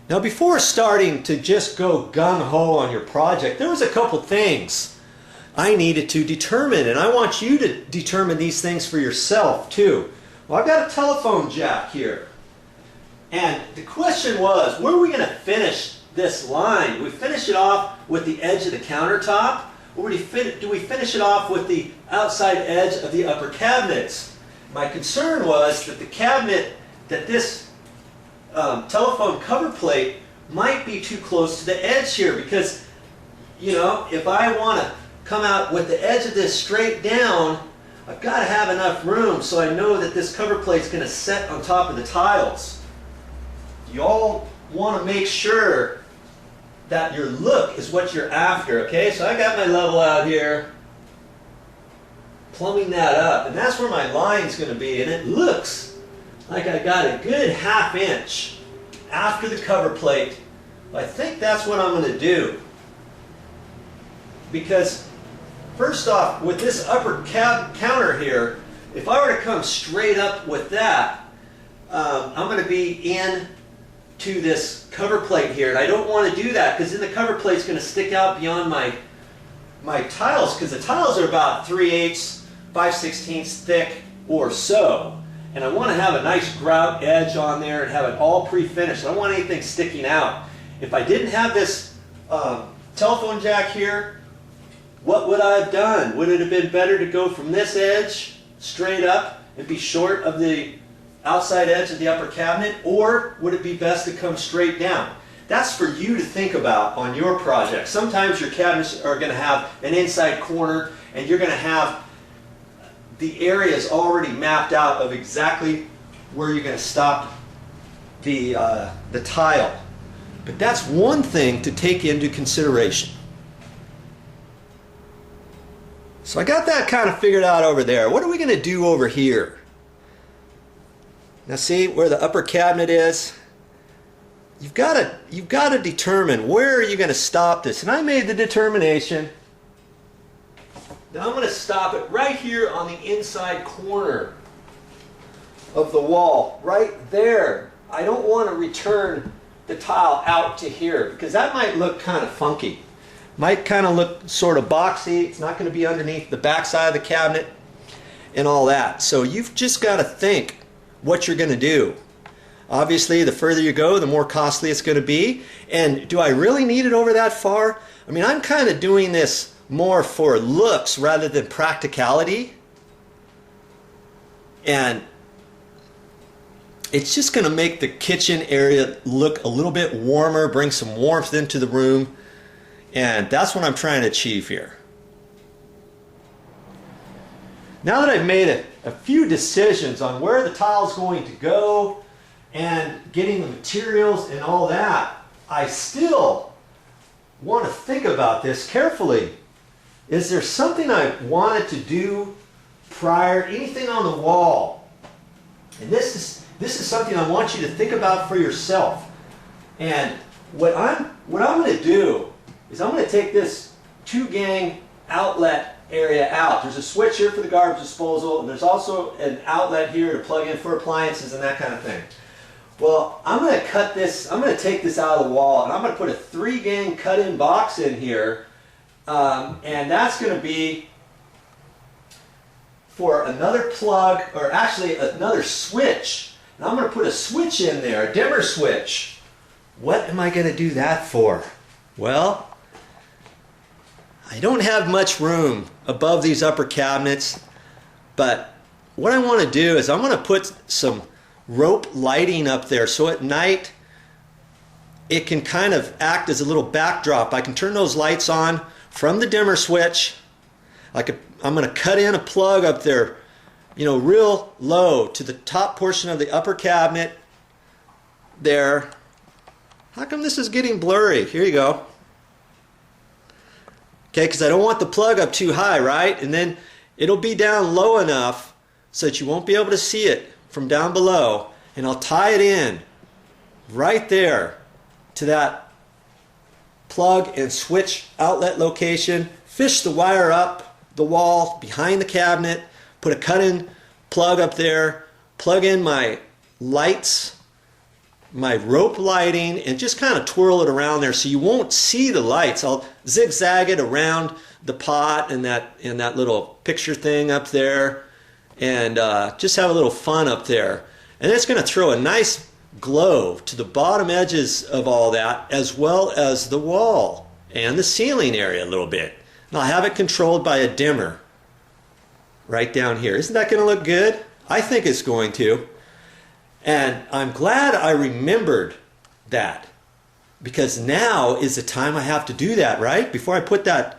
Now before starting to just go gung-ho on your project, there was a couple things I needed to determine, and I want you to determine these things for yourself too. Well, I've got a telephone jack here, and the question was, where are we going to finish this line? Do we finish it off with the edge of the countertop, or do we finish it off with the outside edge of the upper cabinets? My concern was that the cabinet, that this telephone cover plate might be too close to the edge here, because, you know, if I want to come out with the edge of this straight down, I've got to have enough room so I know that this cover plate is going to set on top of the tiles. You all want to make sure that your look is what you're after, okay? So I got my level out here, plumbing that up, and that's where my line's going to be, and it looks like I got a good ½ inch after the cover plate. I think that's what I'm going to do, because first off, with this upper counter here, if I were to come straight up with that, I'm going to be in to this cover plate here, and I don't want to do that, because then the cover plate's going to stick out beyond my tiles, because the tiles are about 3/8, 5/16 thick or so. And I want to have a nice grout edge on there and have it all pre-finished. I don't want anything sticking out. If I didn't have this telephone jack here, what would I have done? Would it have been better to go from this edge straight up and be short of the outside edge of the upper cabinet, or would it be best to come straight down? That's for you to think about on your project. Sometimes your cabinets are going to have an inside corner, and you're going to have the area is already mapped out of exactly where you're going to stop the tile. But that's one thing to take into consideration. So I got that kind of figured out over there. What are we going to do over here? Now see where the upper cabinet is? You've got to determine where are you going to stop this. And I made the determination. Now I'm going to stop it right here on the inside corner of the wall, right there. I don't want to return the tile out to here, because that might look kind of funky. Might kind of look sort of boxy. It's not going to be underneath the back side of the cabinet and all that. So you've just got to think what you're going to do. Obviously, the further you go, the more costly it's going to be. And do I really need it over that far? I mean, I'm kind of doing this more for looks rather than practicality, and it's just going to make the kitchen area look a little bit warmer, bring some warmth into the room, and that's what I'm trying to achieve here. Now that I've made a few decisions on where the tile is going to go and getting the materials and all that, I still want to think about this carefully. Is there something I wanted to do prior, anything on the wall? And this is something I want you to think about for yourself. And what I'm going to do is I'm going to take this 2-gang outlet area out. There's a switch here for the garbage disposal, and there's also an outlet here to plug in for appliances and that kind of thing. Well, I'm going to cut this, I'm going to take this out of the wall, and I'm going to put a 3-gang cut-in box in here. And that's going to be for another plug, or actually another switch. And I'm going to put a switch in there, a dimmer switch. What am I going to do that for? Well, I don't have much room above these upper cabinets, but what I want to do is I'm going to put some rope lighting up there, so at night it can kind of act as a little backdrop. I can turn those lights on from the dimmer switch. I'm going to cut in a plug up there, you know, real low to the top portion of the upper cabinet there. How come this is getting blurry? Here you go. Okay, because I don't want the plug up too high, right? And then it'll be down low enough so that you won't be able to see it from down below. And I'll tie it in right there to that plug and switch outlet location, fish the wire up the wall behind the cabinet, put a cut-in plug up there, plug in my lights my rope lighting and just kind of twirl it around there so you won't see the lights. I'll zigzag it around the pot and that little picture thing up there, and just have a little fun up there. And it's going to throw a nice glow to the bottom edges of all that, as well as the wall and the ceiling area a little bit. And I'll have it controlled by a dimmer right down here. Isn't that going to look good? I think it's going to. And I'm glad I remembered that, because now is the time I have to do that, right? Before I put that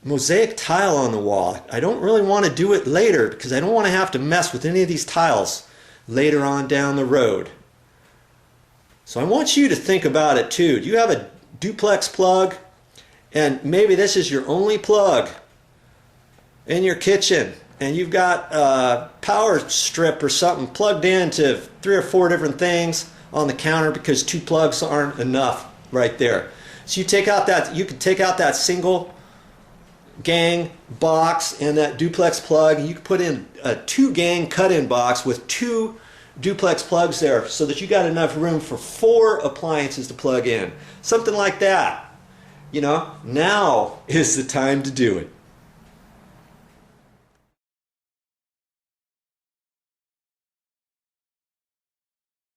mosaic tile on the wall. I don't really want to do it later because I don't want to have to mess with any of these tiles later on down the road. So I want you to think about it too. Do you have a duplex plug? And maybe this is your only plug in your kitchen, and you've got a power strip or something plugged into 3 or 4 different things on the counter because 2 plugs aren't enough right there. So you take out that, you can take out that single gang box and that duplex plug, and you can put in a 2-gang cut-in box with 2 duplex plugs there so that you got enough room for 4 appliances to plug in. Something like that. You know, now is the time to do it.